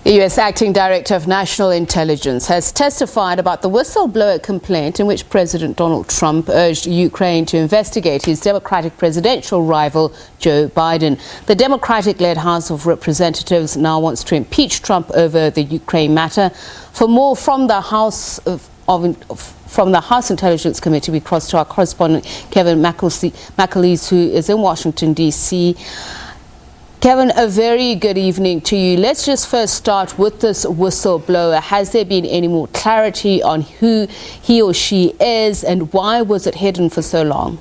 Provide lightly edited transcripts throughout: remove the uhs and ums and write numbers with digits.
The U.S. Acting Director of National Intelligence has testified about the whistleblower complaint in which President Donald Trump urged Ukraine to investigate his Democratic presidential rival, Joe Biden. The Democratic-led House of Representatives now wants to impeach Trump over the Ukraine matter. For more from the House Intelligence Committee, we cross to our correspondent, Kevin McAleese, who is in Washington, D.C. Kevin, a very good evening to you. Let's just first start with this whistleblower. Has there been any more clarity on who he or she is, and why was it hidden for so long?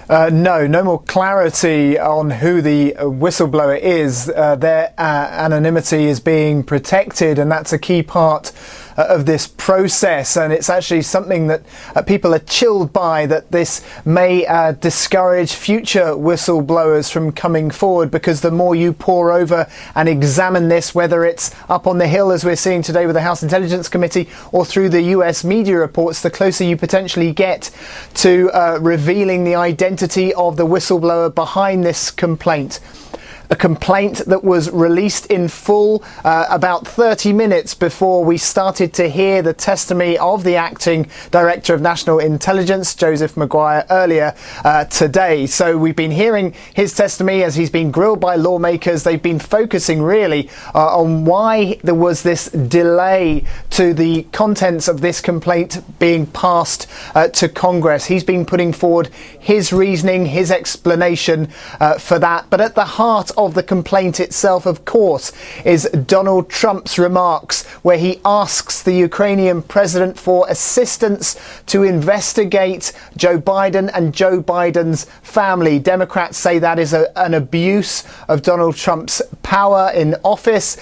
No more clarity on who the whistleblower is. Their anonymity is being protected, and that's a key part of this process, and it's actually something that people are chilled by, that this may discourage future whistleblowers from coming forward, because the more you pore over and examine this, whether it's up on the Hill as we're seeing today with the House Intelligence Committee or through the US media reports, the closer you potentially get to revealing the identity of the whistleblower behind this complaint. A complaint that was released in full about 30 minutes before we started to hear the testimony of the Acting Director of National Intelligence, Joseph Maguire, earlier today. So we've been hearing his testimony as he's been grilled by lawmakers. They've been focusing really on why there was this delay to the contents of this complaint being passed to Congress. He's been putting forward his reasoning, his explanation for that. But at the heart of the complaint itself, of course, is Donald Trump's remarks, where he asks the Ukrainian president for assistance to investigate Joe Biden and Joe Biden's family. Democrats say that is an abuse of Donald Trump's power in office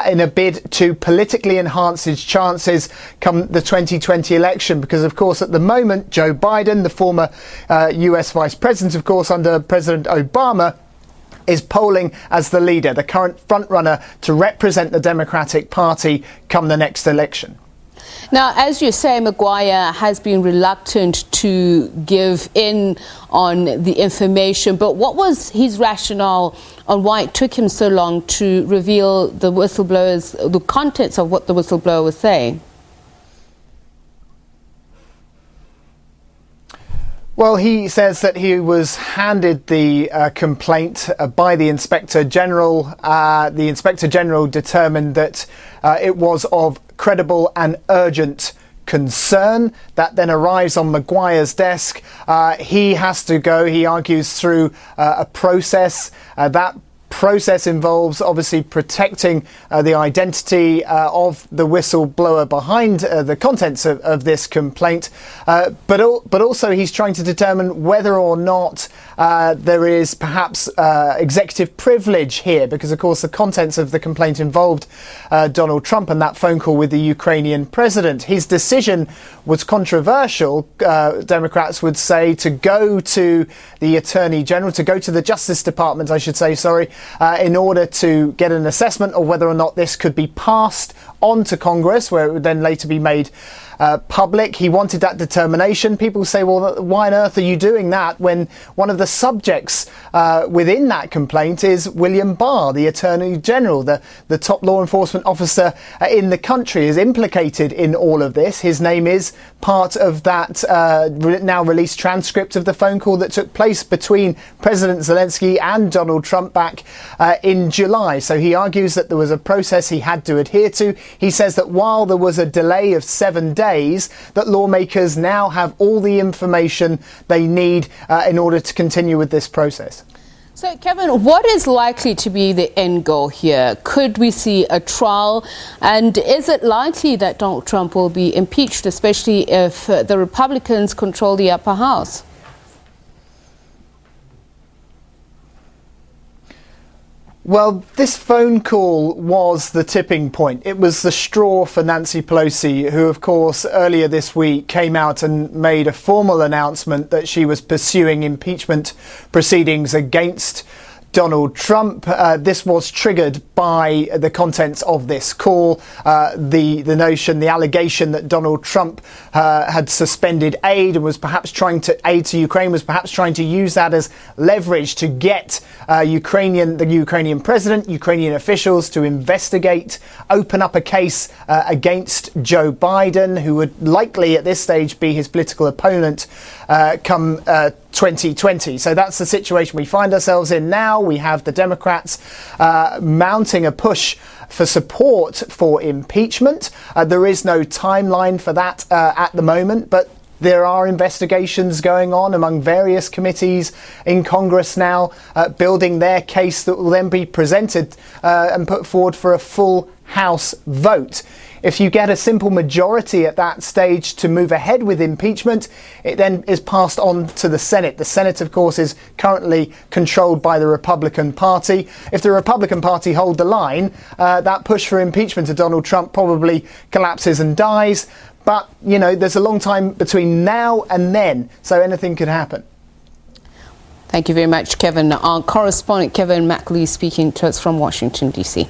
in a bid to politically enhance his chances come the 2020 election, because of course at the moment Joe Biden, the former US vice president, of course under President Obama, is polling as the leader, the current frontrunner to represent the Democratic Party come the next election. Now, as you say, Maguire has been reluctant to give in on the information, but what was his rationale on why it took him so long to reveal the contents of what the whistleblower was saying? Well, he says that he was handed the complaint by the Inspector General. The Inspector General determined that it was of credible and urgent concern. That then arrives on Maguire's desk. He has to go, he argues, through a process. That process involves obviously protecting the identity of the whistleblower behind the contents of this complaint, but also he's trying to determine whether or not there is perhaps executive privilege here, because of course the contents of the complaint involved Donald Trump and that phone call with the Ukrainian president. His decision was controversial, Democrats would say, to go to the Attorney General, to go to the Justice Department, I should say, in order to get an assessment of whether or not this could be passed on to Congress, where it would then later be made public. He wanted that determination. People say, well, why on earth are you doing that when one of the subjects within that complaint is William Barr, the Attorney General, the top law enforcement officer in the country, is implicated in all of this. His name is part of that now released transcript of the phone call that took place between President Zelensky and Donald Trump back in July. So he argues that there was a process he had to adhere to. He says that while there was a delay of 7 days, that lawmakers now have all the information they need in order to continue with this process. So, Kevin, what is likely to be the end goal here? Could we see a trial? And is it likely that Donald Trump will be impeached, especially if the Republicans control the upper house? Well, this phone call was the tipping point. It was the straw for Nancy Pelosi, who, of course, earlier this week came out and made a formal announcement that she was pursuing impeachment proceedings against Donald Trump. This was triggered by the contents of this call, the notion, the allegation that Donald Trump had suspended aid and was perhaps trying to Ukraine, was perhaps trying to use that as leverage to get the Ukrainian president, Ukrainian officials to investigate, open up a case against Joe Biden, who would likely at this stage be his political opponent come 2020. So that's the situation we find ourselves in now. We have the Democrats mounting a push for support for impeachment. There is no timeline for that at the moment, but there are investigations going on among various committees in Congress now, building their case that will then be presented and put forward for a full House vote. If you get a simple majority at that stage to move ahead with impeachment, it then is passed on to the Senate. The Senate, of course, is currently controlled by the Republican Party. If the Republican Party hold the line, that push for impeachment of Donald Trump probably collapses and dies. But, you know, there's a long time between now and then, so anything could happen. Thank you very much, Kevin. Our correspondent, Kevin McAleese, speaking to us from Washington, D.C.